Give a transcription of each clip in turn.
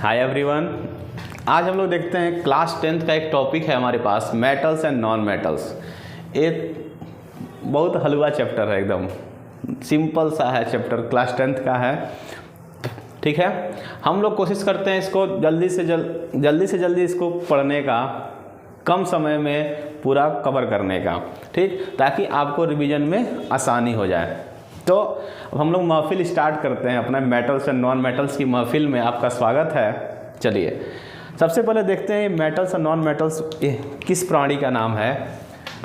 Hi everyone. आज हम लोग देखते हैं क्लास 10th का एक टॉपिक है हमारे पास, मेटल्स एंड नॉन मेटल्स। एक बहुत हलवा चैप्टर है, एकदम सिंपल सा है चैप्टर, क्लास 10th का है। ठीक है, हम लोग कोशिश करते हैं इसको जल्दी से जल्दी इसको पढ़ने का, कम समय में पूरा कवर करने का, ठीक, ताकि आपको रिवीजन में आसानी हो जाए। तो अब हम लोग महफिल स्टार्ट करते हैं अपना मेटल्स एंड नॉन मेटल्स की महफिल में आपका स्वागत है। चलिए सबसे पहले देखते हैं मेटल्स और नॉन मेटल्स किस प्राणी का नाम है।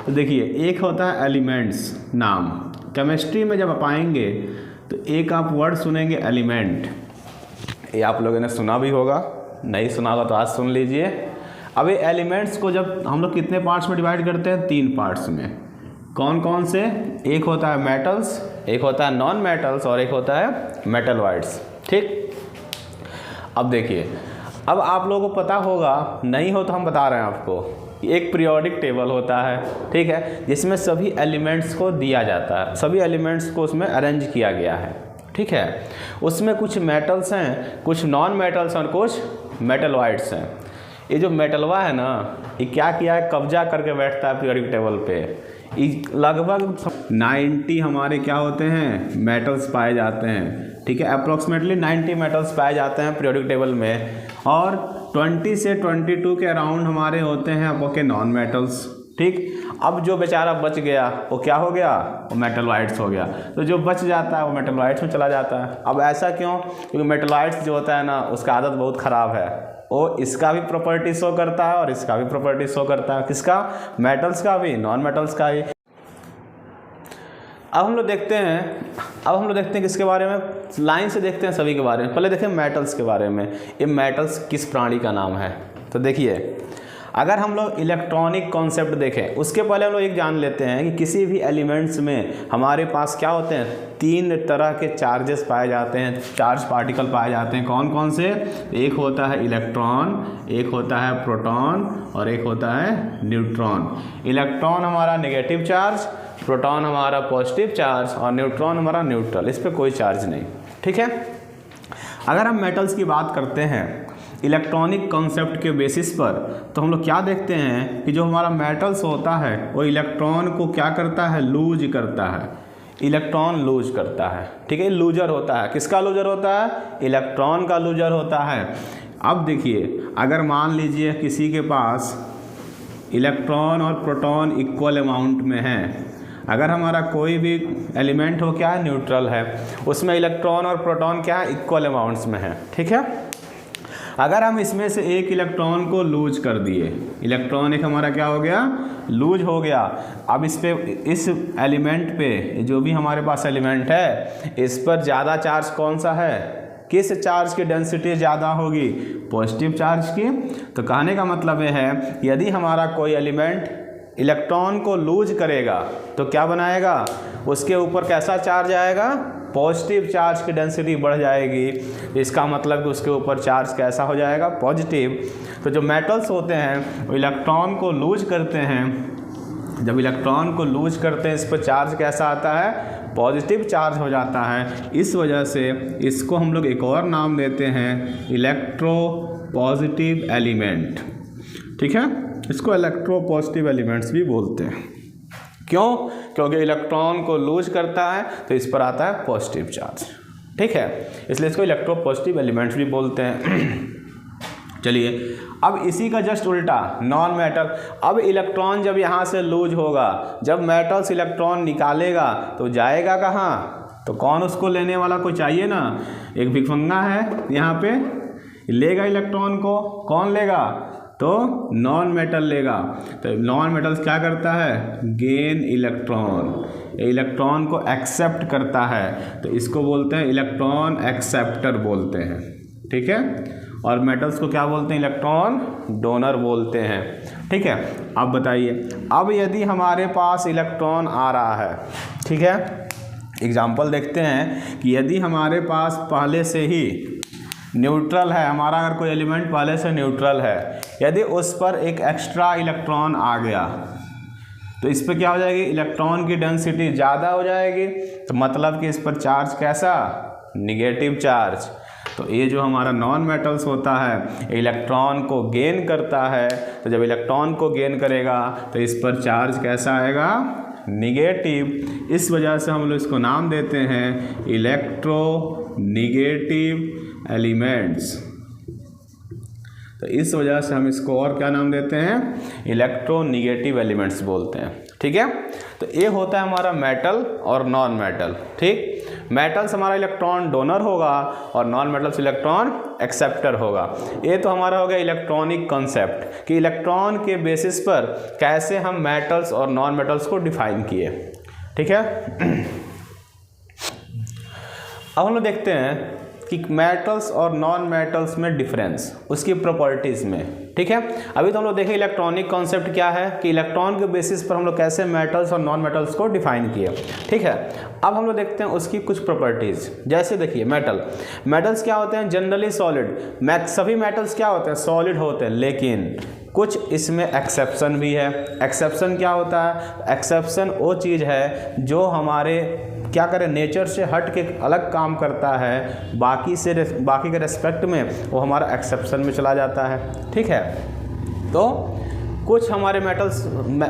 तो देखिए, एक होता है एलिमेंट्स नाम। केमिस्ट्री में जब आप आएंगे तो एक आप वर्ड सुनेंगे एलिमेंट, ये आप लोगों ने सुना भी होगा, नहीं सुना होगा तो आज सुन लीजिए। अब ये एलिमेंट्स को जब हम लोग कितने पार्ट्स में डिवाइड करते हैं, 3 पार्ट्स में। कौन कौन से? एक होता है मेटल्स, एक होता है नॉन मेटल्स और एक होता है मेटलॉइड्स। ठीक, अब देखिए, अब आप लोगों को पता होगा, नहीं हो तो हम बता रहे हैं आपको। एक पीरियोडिक टेबल होता है, ठीक है, जिसमें सभी एलिमेंट्स को दिया जाता है, सभी एलिमेंट्स को उसमें अरेंज किया गया है। ठीक है, उसमें कुछ मेटल्स हैं, कुछ नॉन मेटल्स और कुछ मेटलॉइड्स हैं। ये जो मेटलवा है ना, ये क्या किया है, कब्जा करके बैठता है पीरियोडिक टेबल पे। लगभग 90 हमारे क्या होते हैं, मेटल्स पाए जाते हैं। ठीक है, अप्रॉक्सीमेटली 90 मेटल्स पाए जाते हैं पीरियोडिक टेबल में, और 20 से 22 के अराउंड हमारे होते हैं आपके नॉन मेटल्स। ठीक, अब जो बेचारा बच गया वो क्या हो गया, वो मेटलॉइड्स हो गया। तो जो बच जाता है वो मेटलॉइड्स में चला जाता है। अब ऐसा क्यों? क्योंकि मेटलॉइड्स जो होता है ना, उसका आदत बहुत ख़राब है। वो इसका भी प्रॉपर्टी शो करता है और इसका भी प्रॉपर्टी शो करता है। किसका? मेटल्स का भी, नॉन मेटल्स का भी। अब हम लोग देखते हैं किसके बारे में, लाइन से देखते हैं सभी के बारे में। पहले देखें मेटल्स के बारे में। ये मेटल्स किस प्राणी का नाम है? तो देखिए, अगर हम लोग इलेक्ट्रॉनिक कॉन्सेप्ट देखें, उसके पहले हम लोग एक जान लेते हैं कि किसी भी एलिमेंट्स में हमारे पास क्या होते हैं, 3 तरह के चार्जेस पाए जाते हैं, चार्ज पार्टिकल पाए जाते हैं। कौन कौन से? एक होता है इलेक्ट्रॉन, एक होता है प्रोटॉन और एक होता है न्यूट्रॉन। इलेक्ट्रॉन हमारा नेगेटिव चार्ज, प्रोटॉन हमारा पॉजिटिव चार्ज और न्यूट्रॉन हमारा न्यूट्रल, इस पर कोई चार्ज नहीं। ठीक है, अगर हम मेटल्स की बात करते हैं इलेक्ट्रॉनिक कॉन्सेप्ट के बेसिस पर, तो हम लोग क्या देखते हैं कि जो हमारा मेटल्स होता है वो इलेक्ट्रॉन को क्या करता है, लूज करता है। इलेक्ट्रॉन लूज करता है। ठीक है, लूजर होता है। किसका लूजर होता है? इलेक्ट्रॉन का लूजर होता है। अब देखिए, अगर मान लीजिए किसी के पास इलेक्ट्रॉन और प्रोटॉन इक्वल अमाउंट में हैं, अगर हमारा कोई भी एलिमेंट हो, क्या है, न्यूट्रल है, उसमें इलेक्ट्रॉन और प्रोटॉन क्या है, इक्वल अमाउंट्स में है। ठीक है, अगर हम इसमें से एक इलेक्ट्रॉन को लूज कर दिए, इलेक्ट्रॉन एक हमारा क्या हो गया, लूज हो गया। अब इस पे, इस एलिमेंट पे, जो भी हमारे पास एलिमेंट है, इस पर ज़्यादा चार्ज कौन सा है, किस चार्ज की डेंसिटी ज़्यादा होगी, पॉजिटिव चार्ज की। तो कहने का मतलब ये है, यदि हमारा कोई एलिमेंट इलेक्ट्रॉन को लूज करेगा तो क्या बनाएगा, उसके ऊपर कैसा चार्ज आएगा, पॉजिटिव चार्ज की डेंसिटी बढ़ जाएगी। इसका मतलब कि उसके ऊपर चार्ज कैसा हो जाएगा, पॉजिटिव। तो जो मेटल्स होते हैं वो इलेक्ट्रॉन को लूज करते हैं। जब इलेक्ट्रॉन को लूज करते हैं, इस पर चार्ज कैसा आता है, पॉजिटिव चार्ज हो जाता है। इस वजह से इसको हम लोग एक और नाम देते हैं, इलेक्ट्रो पॉजिटिव एलिमेंट। ठीक है, इसको इलेक्ट्रो पॉजिटिव एलिमेंट्स भी बोलते हैं। क्यों? क्योंकि इलेक्ट्रॉन को लूज करता है तो इस पर आता है पॉजिटिव चार्ज। ठीक है, इसलिए इसको इलेक्ट्रो पॉजिटिव एलिमेंट्स भी बोलते हैं। चलिए, अब इसी का जस्ट उल्टा नॉन मेटल। अब इलेक्ट्रॉन जब यहाँ से लूज होगा, जब मेटल्स इलेक्ट्रॉन निकालेगा तो जाएगा कहाँ, तो कौन उसको लेने वाला, कोई चाहिए ना। एक भिखमंगा है यहाँ पे, लेगा इलेक्ट्रॉन को, कौन लेगा, तो नॉन मेटल लेगा। तो नॉन मेटल्स क्या करता है, गेन इलेक्ट्रॉन, इलेक्ट्रॉन को एक्सेप्ट करता है, तो इसको बोलते हैं इलेक्ट्रॉन एक्सेप्टर बोलते हैं। ठीक है, और मेटल्स को क्या बोलते हैं, इलेक्ट्रॉन डोनर बोलते हैं। ठीक है, अब बताइए, अब यदि हमारे पास इलेक्ट्रॉन आ रहा है, ठीक है, एग्जाम्पल देखते हैं कि यदि हमारे पास पहले से ही न्यूट्रल है, हमारा अगर कोई एलिमेंट पहले से न्यूट्रल है, यदि उस पर एक एक्स्ट्रा इलेक्ट्रॉन आ गया तो इस पर क्या हो जाएगी, इलेक्ट्रॉन की डेंसिटी ज़्यादा हो जाएगी। तो मतलब कि इस पर चार्ज कैसा, निगेटिव चार्ज। तो ये जो हमारा नॉन मेटल्स होता है इलेक्ट्रॉन को गेन करता है, तो जब इलेक्ट्रॉन को गेन करेगा तो इस पर चार्ज कैसा आएगा, निगेटिव। इस वजह से हम लोग इसको नाम देते हैं इलेक्ट्रोनिगेटिव एलिमेंट्स। तो इस वजह से हम इसको और क्या नाम देते हैं, इलेक्ट्रोनिगेटिव एलिमेंट्स बोलते हैं। ठीक है, तो ये होता है हमारा मेटल और नॉन मेटल। ठीक, मेटल्स हमारा इलेक्ट्रॉन डोनर होगा और नॉन मेटल्स इलेक्ट्रॉन एक्सेप्टर होगा। ये तो हमारा हो गया इलेक्ट्रॉनिक कॉन्सेप्ट कि इलेक्ट्रॉन के बेसिस पर कैसे हम मेटल्स और नॉन मेटल्स को डिफाइन किए। ठीक है, अब हम लोग देखते हैं कि मेटल्स और नॉन मेटल्स में डिफरेंस, उसकी प्रॉपर्टीज़ में। ठीक है, अभी तो हम लोग देखें इलेक्ट्रॉनिक कॉन्सेप्ट क्या है कि इलेक्ट्रॉन के बेसिस पर हम लोग कैसे मेटल्स और नॉन मेटल्स को डिफाइन किए। ठीक है, अब हम लोग देखते हैं उसकी कुछ प्रॉपर्टीज़। जैसे देखिए मेटल्स क्या होते हैं, जनरली सॉलिड। सभी मेटल्स क्या होते हैं, सॉलिड होते हैं, लेकिन कुछ इसमें एक्सेप्शन भी है। एक्सेप्शन क्या होता है, एक्सेप्शन वो चीज़ है जो हमारे क्या करें, नेचर से हट के अलग काम करता है, बाकी के रेस्पेक्ट में वो हमारा एक्सेप्शन में चला जाता है। ठीक है, तो कुछ हमारे मेटल्स,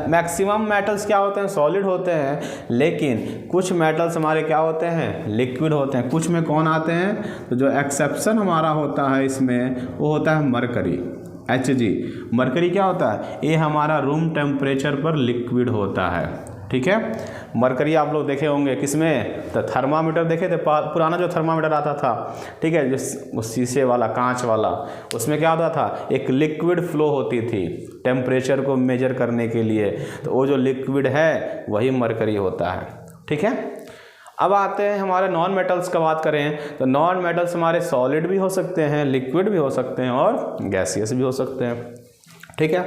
मैक्सिमम मेटल्स क्या होते हैं, सॉलिड होते हैं, लेकिन कुछ मेटल्स हमारे क्या होते हैं, लिक्विड होते हैं। कुछ में कौन आते हैं, तो जो एक्सेप्शन हमारा होता है इसमें वो होता है मरकरी, Hg। मरकरी क्या होता है, ये हमारा रूम टेम्परेचर पर लिक्विड होता है। ठीक है, मरकरी आप लोग देखे होंगे किसमें, तो थर्मामीटर देखे थे, पुराना जो थर्मामीटर आता था, ठीक है, जो शीशे वाला, कांच वाला, उसमें क्या होता था, एक लिक्विड फ्लो होती थी टेम्परेचर को मेजर करने के लिए, तो वो जो लिक्विड है वही मरकरी होता है। ठीक है, अब आते हैं हमारे नॉन मेटल्स का बात करें, तो नॉन मेटल्स हमारे सॉलिड भी हो सकते हैं, लिक्विड भी हो सकते हैं और गैसियस भी हो सकते हैं। ठीक है,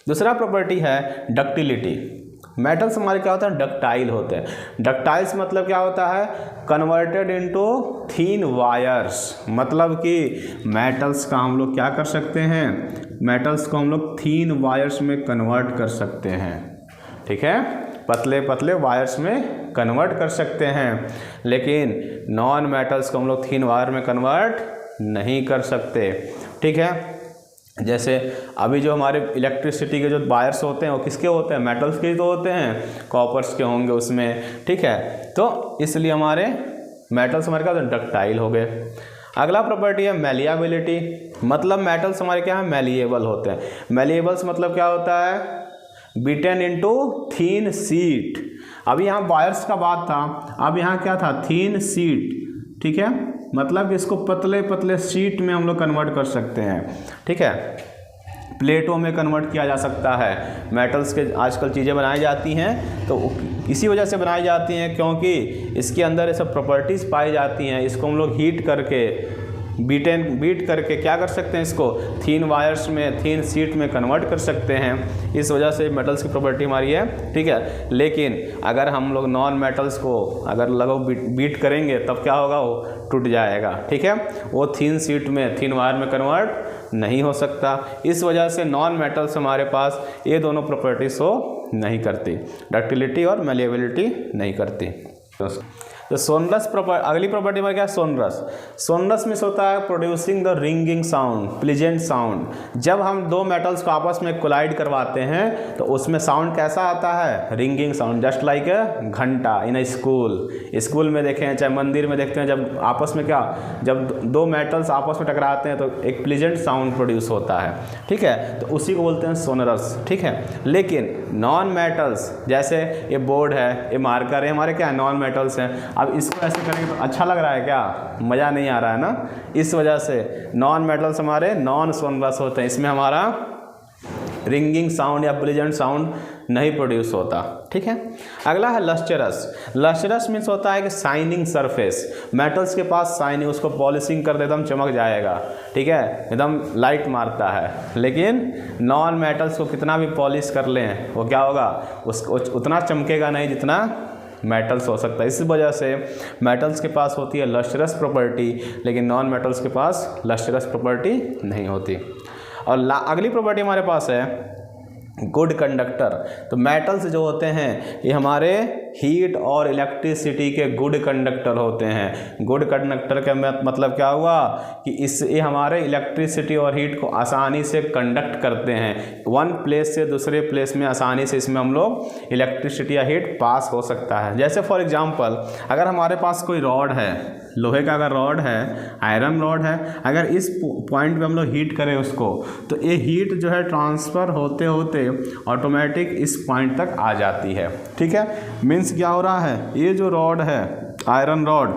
दूसरा प्रॉपर्टी है डक्टिलिटी। मेटल्स हमारे क्या होता है, डक्टाइल होते हैं। डक्टाइल्स मतलब क्या होता है, कन्वर्टेड इनटू थीन वायर्स। मतलब कि मेटल्स का हम लोग क्या कर सकते हैं, मेटल्स को हम लोग थीन वायर्स में कन्वर्ट कर सकते हैं। ठीक है, पतले पतले वायर्स में कन्वर्ट कर सकते हैं, लेकिन नॉन मेटल्स को हम लोग थीन वायर में कन्वर्ट नहीं कर सकते। ठीक है, जैसे अभी जो हमारे इलेक्ट्रिसिटी के जो वायर्स होते हैं वो किसके होते हैं, मेटल्स के तो होते हैं, कॉपर्स के होंगे उसमें। ठीक है, तो इसलिए हमारे मेटल्स हमारे क्या डक्टाइल हो गए। अगला प्रॉपर्टी है मैलिएबिलिटी। मतलब मेटल्स हमारे क्या है, मैलिएबल होते हैं। मैलिएबल्स मतलब क्या होता है, बिटेन इनटू थीन शीट। अभी यहाँ वायर्स का बात था, अब यहाँ क्या था, थीन शीट। ठीक है, मतलब इसको पतले पतले शीट में हम लोग कन्वर्ट कर सकते हैं। ठीक है, प्लेटों में कन्वर्ट किया जा सकता है। मेटल्स के आजकल चीज़ें बनाई जाती हैं तो इसी वजह से बनाई जाती हैं क्योंकि इसके अंदर ये सब प्रॉपर्टीज़ पाई जाती हैं। इसको हम लोग हीट करके बीट करके क्या कर सकते हैं, इसको थीन वायर्स में, थीन शीट में कन्वर्ट कर सकते हैं। इस वजह से मेटल्स की प्रॉपर्टी हमारी है। ठीक है, लेकिन अगर हम लोग नॉन मेटल्स को अगर बीट करेंगे तब क्या होगा, वो टूट जाएगा। ठीक है, वो थीन शीट में, थीन वायर में कन्वर्ट नहीं हो सकता। इस वजह से नॉन मेटल्स हमारे पास ये दोनों प्रॉपर्टीज को नहीं करती, डक्टिलिटी और मैलिएबिलिटी नहीं करती। तो सोनरस अगली प्रॉपर्टी में क्या है, सोनरस। सोनरस में होता है producing the ringing sound, pleasant sound. जब हम दो मेटल्स को आपस में कोलाइड करवाते हैं तो उसमें साउंड कैसा आता है, ringing sound, just like a घंटा इन ए स्कूल में देखें, चाहे मंदिर में देखते हैं, जब आपस में क्या, जब दो मेटल्स आपस में टकराते हैं तो एक प्लीजेंट साउंड प्रोड्यूस होता है। ठीक है, तो उसी को बोलते हैं सोनरस। ठीक है, लेकिन नॉन मेटल्स, जैसे ये बोर्ड है, ये मार्कर है, हमारे क्या है, नॉन मेटल्स हैं। अब इसको ऐसे करेंगे तो अच्छा लग रहा है क्या, मज़ा नहीं आ रहा है ना। इस वजह से नॉन मेटल्स हमारे नॉन सोनरस होते हैं, इसमें हमारा रिंगिंग साउंड या प्लीजेंट साउंड नहीं प्रोड्यूस होता। ठीक है, अगला है लस्टरस। लस्टरस मीन्स होता है कि शाइनिंग सरफेस। मेटल्स के पास शाइनिंग, उसको पॉलिशिंग कर दे एकदम चमक जाएगा। ठीक है, एकदम लाइट मारता है, लेकिन नॉन मेटल्स को कितना भी पॉलिश कर लें वो क्या होगा, उसको उतना चमकेगा नहीं जितना मेटल्स हो सकता है। इस वजह से मेटल्स के पास होती है लस्टरस प्रॉपर्टी, लेकिन नॉन मेटल्स के पास लस्टरस प्रॉपर्टी नहीं होती। और अगली प्रॉपर्टी हमारे पास है गुड कंडक्टर। तो मेटल्स जो होते हैं ये हमारे हीट और इलेक्ट्रिसिटी के गुड कंडक्टर होते हैं। गुड कंडक्टर का मतलब क्या हुआ कि ये हमारे इलेक्ट्रिसिटी और हीट को आसानी से कंडक्ट करते हैं। वन प्लेस से दूसरे प्लेस में आसानी से इसमें हम लोग इलेक्ट्रिसिटी या हीट पास हो सकता है। जैसे फॉर एग्जांपल अगर हमारे पास कोई रॉड है, लोहे का अगर रॉड है, आयरन रॉड है, अगर इस पॉइंट पे हम लोग हीट करें उसको, तो ये हीट जो है ट्रांसफ़र होते होते ऑटोमेटिक इस पॉइंट तक आ जाती है। ठीक है, मीन्स क्या हो रहा है, ये जो रॉड है आयरन रॉड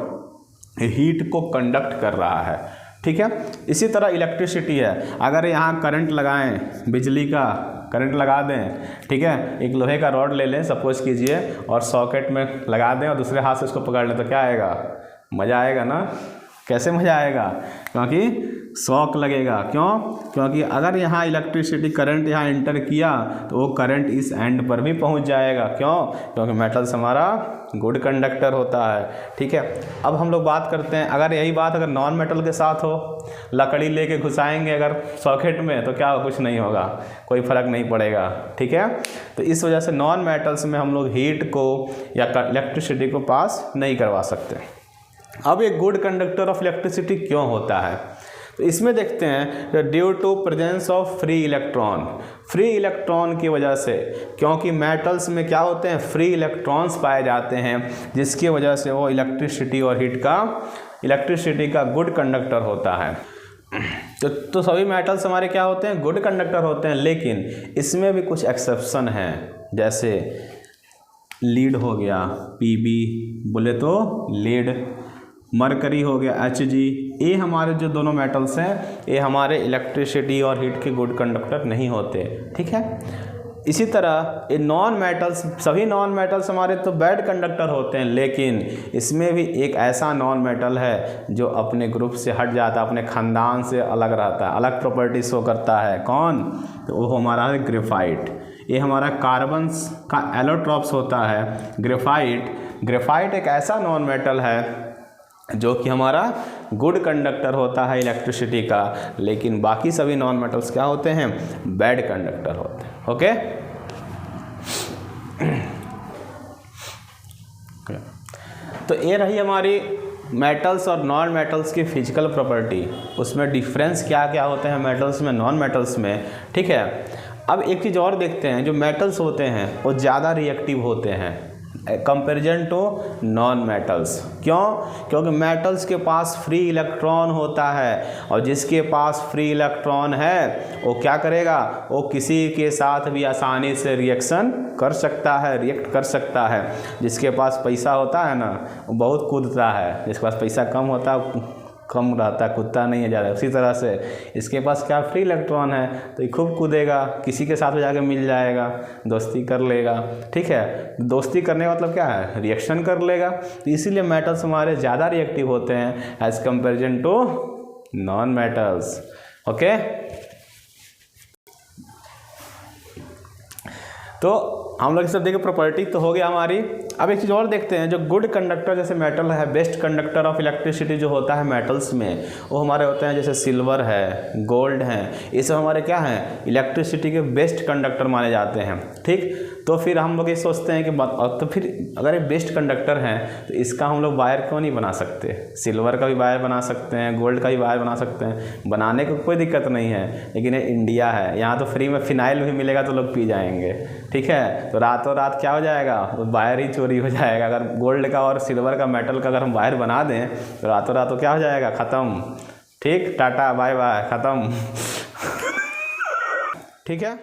हीट को कंडक्ट कर रहा है। ठीक है, इसी तरह इलेक्ट्रिसिटी है, अगर यहाँ करंट लगाएं, बिजली का करंट लगा दें, ठीक है, एक लोहे का रॉड ले लें सपोज कीजिए और सॉकेट में लगा दें और दूसरे हाथ से उसको पकड़ लें, तो क्या आएगा, मज़ा आएगा ना। कैसे मज़ा आएगा, क्योंकि शॉक लगेगा। क्यों, क्योंकि अगर यहाँ इलेक्ट्रिसिटी करंट यहाँ इंटर किया तो वो करंट इस एंड पर भी पहुँच जाएगा। क्यों, क्योंकि मेटल्स हमारा गुड कंडक्टर होता है। ठीक है, अब हम लोग बात करते हैं, अगर यही बात अगर नॉन मेटल के साथ हो, लकड़ी लेके घुसाएंगे अगर सॉकेट में, तो क्या कुछ नहीं होगा, कोई फ़र्क नहीं पड़ेगा। ठीक है, तो इस वजह से नॉन मेटल्स में हम लोग हीट को या इलेक्ट्रिसिटी को पास नहीं करवा सकते। अब एक गुड कंडक्टर ऑफ इलेक्ट्रिसिटी क्यों होता है, तो इसमें देखते हैं due to presence of free electron. Free electron की वजह से, क्योंकि मेटल्स में क्या होते हैं, फ्री इलेक्ट्रॉन्स पाए जाते हैं, जिसकी वजह से वो इलेक्ट्रिसिटी और हीट का गुड कंडक्टर होता है। तो सभी मेटल्स हमारे क्या होते हैं, गुड कंडक्टर होते हैं, लेकिन इसमें भी कुछ एक्सेप्शन हैं। जैसे लीड हो गया, पीबी बोले तो लीड, मरकरी हो गया Hg, ये हमारे जो दोनों मेटल्स हैं ये हमारे इलेक्ट्रिसिटी और हीट के गुड कंडक्टर नहीं होते। ठीक है, इसी तरह ये नॉन मेटल्स, सभी नॉन मेटल्स हमारे तो बैड कंडक्टर होते हैं, लेकिन इसमें भी एक ऐसा नॉन मेटल है जो अपने ग्रुप से हट जाता है, अपने ख़ानदान से अलग रहता है, अलग प्रॉपर्टी शो करता है। कौन, तो वो हमारा है ग्रेफाइट। ये हमारा कार्बन्स का एलोट्रॉप्स होता है ग्रेफाइट एक ऐसा नॉन मेटल है जो कि हमारा गुड कंडक्टर होता है इलेक्ट्रिसिटी का, लेकिन बाकी सभी नॉन मेटल्स क्या होते हैं, बैड कंडक्टर होते हैं। ओके, तो ये रही हमारी मेटल्स और नॉन मेटल्स की फिजिकल प्रॉपर्टी। उसमें डिफरेंस क्या क्या होते हैं मेटल्स में, नॉन मेटल्स में। ठीक है, अब एक चीज़ और देखते हैं, जो मेटल्स होते हैं वो ज़्यादा रिएक्टिव होते हैं कंपेरिजन टू नॉन मेटल्स। क्यों, क्योंकि मेटल्स के पास फ्री इलेक्ट्रॉन होता है, और जिसके पास फ्री इलेक्ट्रॉन है वो क्या करेगा, वो किसी के साथ भी आसानी से रिएक्शन कर सकता है, रिएक्ट कर सकता है। जिसके पास पैसा होता है ना वो बहुत कूदता है, जिसके पास पैसा कम होता है कम रहता है, कूदता नहीं है ज़्यादा। उसी तरह से इसके पास क्या फ्री इलेक्ट्रॉन है तो ये खूब कूदेगा, किसी के साथ जाके मिल जाएगा, दोस्ती कर लेगा। ठीक है, दोस्ती करने का मतलब क्या है, रिएक्शन कर लेगा। तो इसीलिए मेटल्स हमारे ज़्यादा रिएक्टिव होते हैं as comparison to non metals. Okay, तो हम लोग सब देखे प्रॉपर्टी तो हो गया हमारी। अब एक चीज़ और देखते हैं, जो गुड कंडक्टर जैसे मेटल है, बेस्ट कंडक्टर ऑफ इलेक्ट्रिसिटी जो होता है मेटल्स में, वो हमारे होते हैं जैसे सिल्वर है, गोल्ड है, ये सब हमारे क्या हैं, इलेक्ट्रिसिटी के बेस्ट कंडक्टर माने जाते हैं। ठीक, तो फिर हम लोग ये सोचते हैं कि तो फिर अगर ये बेस्ट कंडक्टर हैं तो इसका हम लोग वायर क्यों नहीं बना सकते, सिल्वर का भी वायर बना सकते हैं, गोल्ड का भी वायर बना सकते हैं, बनाने को कोई दिक्कत नहीं है। लेकिन ये इंडिया है, यहाँ तो फ्री में फिनाइल भी मिलेगा तो लोग पी जाएंगे। ठीक है, तो रातों रात क्या हो जाएगा, वायर ही चोरी हो जाएगा। अगर गोल्ड का और सिल्वर का मेटल का अगर हम वायर बना दें तो रातों रात तो क्या हो जाएगा, ख़त्म। ठीक, टाटा बाय बाय, ख़त्म। ठीक है।